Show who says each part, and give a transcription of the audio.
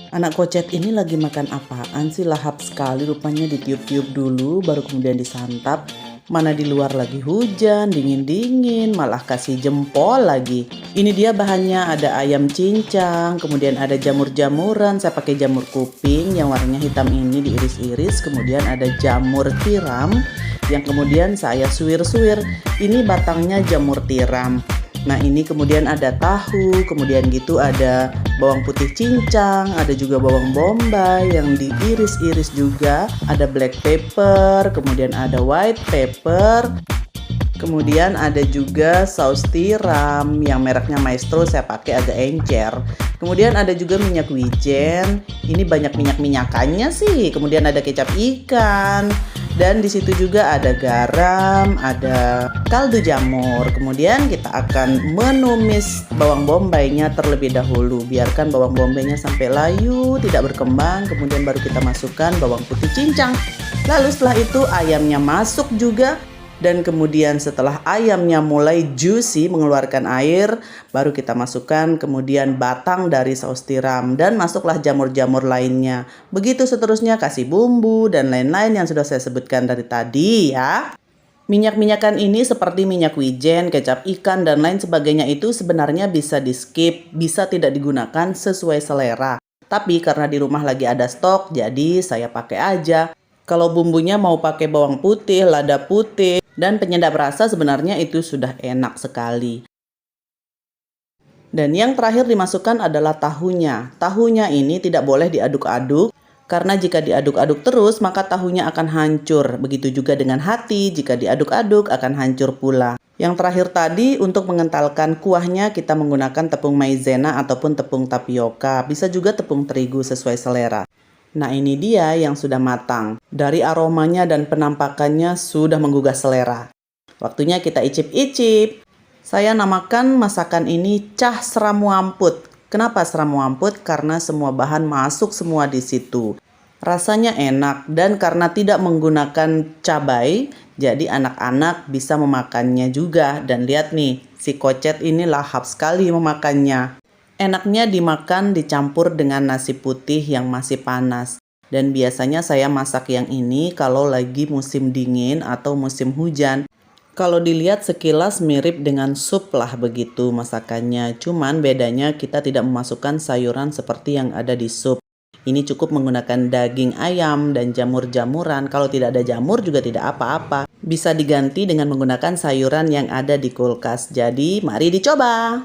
Speaker 1: Anak kocet ini lagi makan apaan sih? Lahap sekali rupanya, ditiup-tiup dulu baru kemudian disantap. Mana di luar lagi hujan, dingin-dingin, malah kasih jempol lagi. Ini dia bahannya, ada ayam cincang, kemudian ada jamur-jamuran. Saya pakai jamur kuping yang warnanya hitam ini diiris-iris, kemudian ada jamur tiram yang kemudian saya suwir-suwir. Ini batangnya jamur tiram. Nah ini kemudian ada tahu, kemudian gitu ada bawang putih cincang, ada juga bawang bombay yang diiris-iris juga, ada black pepper, kemudian ada white pepper, kemudian ada juga saus tiram yang mereknya Maestro, saya pakai agak encer. Kemudian ada juga minyak wijen, ini banyak minyak-minyakannya sih. Kemudian ada kecap ikan, dan di situ juga ada garam, ada kaldu jamur. Kemudian kita akan menumis bawang bombaynya terlebih dahulu. Biarkan bawang bombaynya sampai layu, tidak berkembang. Kemudian baru kita masukkan bawang putih cincang. Lalu setelah itu ayamnya masuk juga. Dan kemudian setelah ayamnya mulai juicy mengeluarkan air, baru kita masukkan kemudian batang dari saus tiram dan masuklah jamur-jamur lainnya. Begitu seterusnya, kasih bumbu dan lain-lain yang sudah saya sebutkan dari tadi ya. Minyak-minyakan ini seperti minyak wijen, kecap ikan dan lain sebagainya itu sebenarnya bisa di skip, bisa tidak digunakan sesuai selera. Tapi karena di rumah lagi ada stok, jadi saya pakai aja. Kalau bumbunya mau pakai bawang putih, lada putih, dan penyedap rasa sebenarnya itu sudah enak sekali. Dan yang terakhir dimasukkan adalah tahunya. Tahunya ini tidak boleh diaduk-aduk, karena jika diaduk-aduk terus maka tahunya akan hancur. Begitu juga dengan hati, jika diaduk-aduk akan hancur pula. Yang terakhir tadi untuk mengentalkan kuahnya kita menggunakan tepung maizena ataupun tepung tapioka. Bisa juga tepung terigu sesuai selera. Nah ini dia yang sudah matang. Dari aromanya dan penampakannya sudah menggugah selera. Waktunya kita icip-icip. Saya namakan masakan ini cah seram wamput. Kenapa seram wamput? Karena semua bahan masuk semua di situ. Rasanya enak dan karena tidak menggunakan cabai, jadi anak-anak bisa memakannya juga. Dan lihat nih, si kocet ini lahap sekali memakannya. Enaknya dimakan dicampur dengan nasi putih yang masih panas. Dan biasanya saya masak yang ini kalau lagi musim dingin atau musim hujan. Kalau dilihat sekilas mirip dengan sup lah begitu masakannya. Cuman bedanya kita tidak memasukkan sayuran seperti yang ada di sup. Ini cukup menggunakan daging ayam dan jamur-jamuran. Kalau tidak ada jamur juga tidak apa-apa. Bisa diganti dengan menggunakan sayuran yang ada di kulkas. Jadi mari dicoba!